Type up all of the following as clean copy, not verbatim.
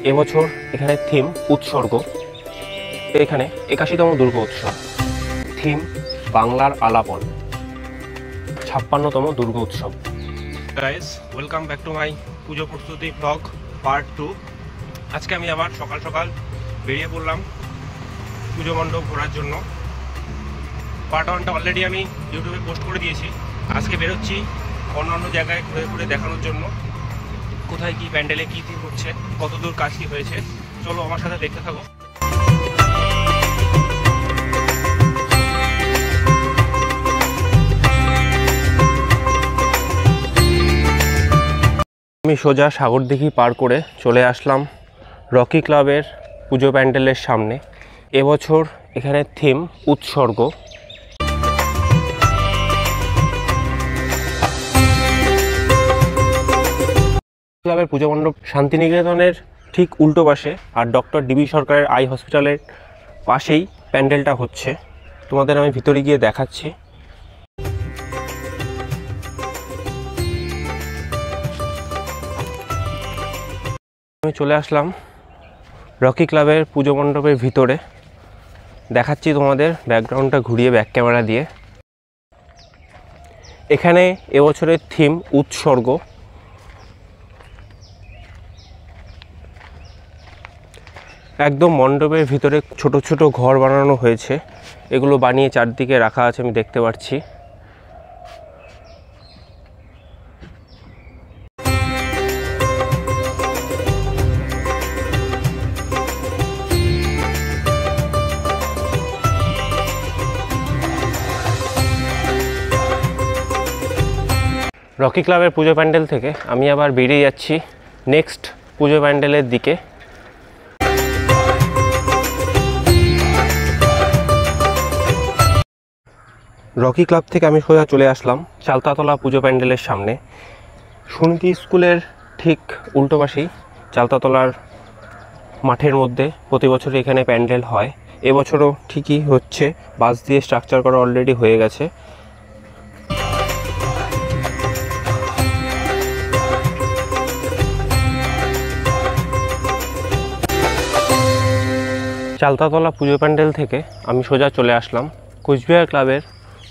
এবছর এখানে থিম উৎসর্গ। এখানে 81তম দুর্গা উৎসব, থিম বাংলার আলাপন, 56তম দুর্গা উৎসব। Guys, welcome back to my পুজো প্রস্তুতি ব্লগ পার্ট 2। আজকে আমি আবার সকাল সকাল বেরিয়ে পড়লাম পুজো মণ্ডপ ঘোরার জন্য। পার্ট 1টা অলরেডি আমি ইউটিউবে পোস্ট করে দিয়েছি। আজকে বেরোচ্ছি অন্যান্য জায়গায় ঘুরে ঘুরে দেখানোর জন্য, কোথায় কি প্যান্ডেলে কী থিম হচ্ছে, কতদূর কাজ কী হয়েছে। চলো আমার সাথে দেখতে থাকো। আমি সোজা সাগরদিঘি পার করে চলে আসলাম রকি ক্লাবের পুজো প্যান্ডেলের সামনে। এবছর এখানে থিম উৎসর্গ। ক্লাবের পুজো মণ্ডপ শান্তিনিকেতনের ঠিক উল্টো পাশে, আর ডক্টর ডিবি সরকারের আই হসপিটালের পাশেই প্যান্ডেলটা হচ্ছে। তোমাদের আমি ভিতরে গিয়ে দেখাচ্ছি। আমি চলে আসলাম রকি ক্লাবের পুজো মণ্ডপের ভিতরে, দেখাচ্ছি তোমাদের ব্যাকগ্রাউন্ডটা ঘুরিয়ে ব্যাক ক্যামেরা দিয়ে। এখানে এবছরের থিম উৎসর্গ। একদম মণ্ডপের ভিতরে ছোট ছোট ঘর বানানো হয়েছে, এগুলো বানিয়ে চারদিকে রাখা আছে, আমি দেখতে পাচ্ছি। রকি ক্লাবের পুজো প্যান্ডেল থেকে আমি আবার বেরিয়ে যাচ্ছি নেক্সট পুজো প্যান্ডেলের দিকে। রকি ক্লাব থেকে আমি সোজা চলে আসলাম চালতাতলা পুজো প্যান্ডেলের সামনে। সুনীতি স্কুলের ঠিক উল্টো পাশেই চালতাতলার মাঠের মধ্যে প্রতি বছর এখানে প্যান্ডেল হয়। এবছরও ঠিকই হচ্ছে, বাঁশ দিয়ে স্ট্রাকচার করা অলরেডি হয়ে গেছে। চালতাতলা পুজো প্যান্ডেল থেকে আমি সোজা চলে আসলাম কোচবিহার ক্লাবের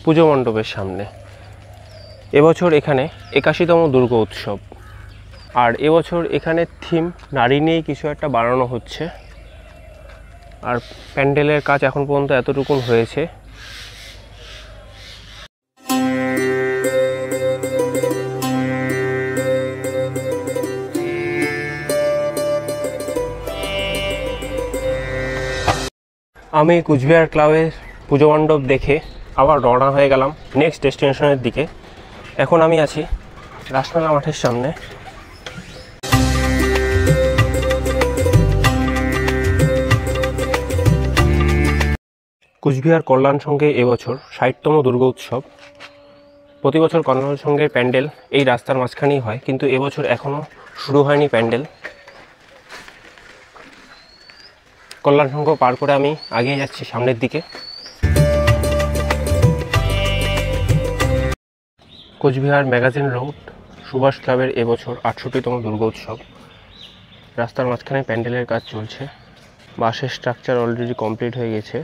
পুজো মণ্ডপের সামনে। এবছর এখানে 81তম দুর্গা উৎসব, আর এবছর এখানে থিম নারী নিয়েই কিছু একটা বানানো হচ্ছে। আর প্যান্ডেলের কাজ এখন পর্যন্ত এতটুকুন হয়েছে। আমি কোচবিহার ক্লাবের পুজো মণ্ডপ দেখে আবার রওনা হয়ে গেলাম নেক্সট ডেস্টিনেশনের দিকে। এখন আমি আছি রাসমেলা মাঠের সামনে। কোচবিহার কল্যাণ সংঘে এবছর 60তম দুর্গা উৎসব। প্রতি বছর কল্যাণ সংঘের প্যান্ডেল এই রাস্তার মাঝখানেই হয়, কিন্তু এবছর এখনও শুরু হয়নি প্যান্ডেল। কল্যাণ সংঘ পার করে আমি এগিয়ে যাচ্ছি সামনের দিকে। কোচবিহার ম্যাগাজিন রোড সুভাষ ক্লাবের এবছর 68তম দুর্গা উৎসব। রাস্তার মাঝখানে প্যান্ডেলের কাজ চলছে, বাঁশের স্ট্রাকচার অলরেডি কমপ্লিট হয়ে গেছে।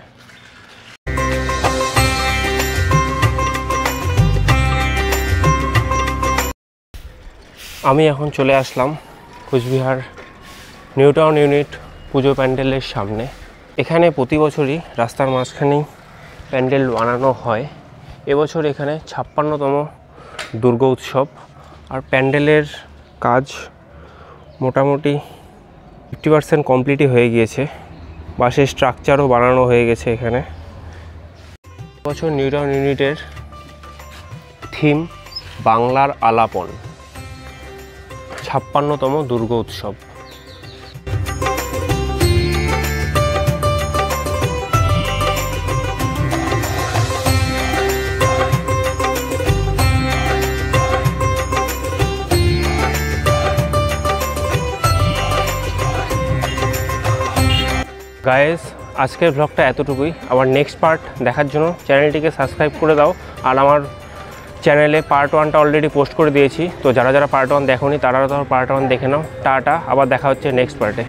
আমি এখন চলে আসলাম কোচবিহার নিউ টাউন ইউনিট পুজো প্যান্ডেলের সামনে। এখানে প্রতি বছরই রাস্তার মাঝখানেই প্যান্ডেল বানানো হয়। এবছর এখানে 56তম দুর্গা উৎসব, আর প্যান্ডেলের কাজ মোটামুটি 50% কমপ্লিটই হয়ে গিয়েছে। বাসের স্ট্রাকচারও বানানো হয়ে গেছে এখানে। এবছর নিউ টাউন ইউনিটের থিম বাংলার আলাপন, 56তম দুর্গা উৎসব। গাইস, আজকের ব্লগটা এতটুকুই। আবার নেক্সট পার্ট দেখার জন্য চ্যানেলটিকে সাবস্ক্রাইব করে দাও। আর আমার চ্যানেলে পার্ট 1টা অলরেডি পোস্ট করে দিয়েছি, তো যারা যারা পার্ট 1 দেখোনি তারা পার্ট 1 দেখে নাও। টাটা, আবার দেখা হচ্ছে নেক্সট পার্টে।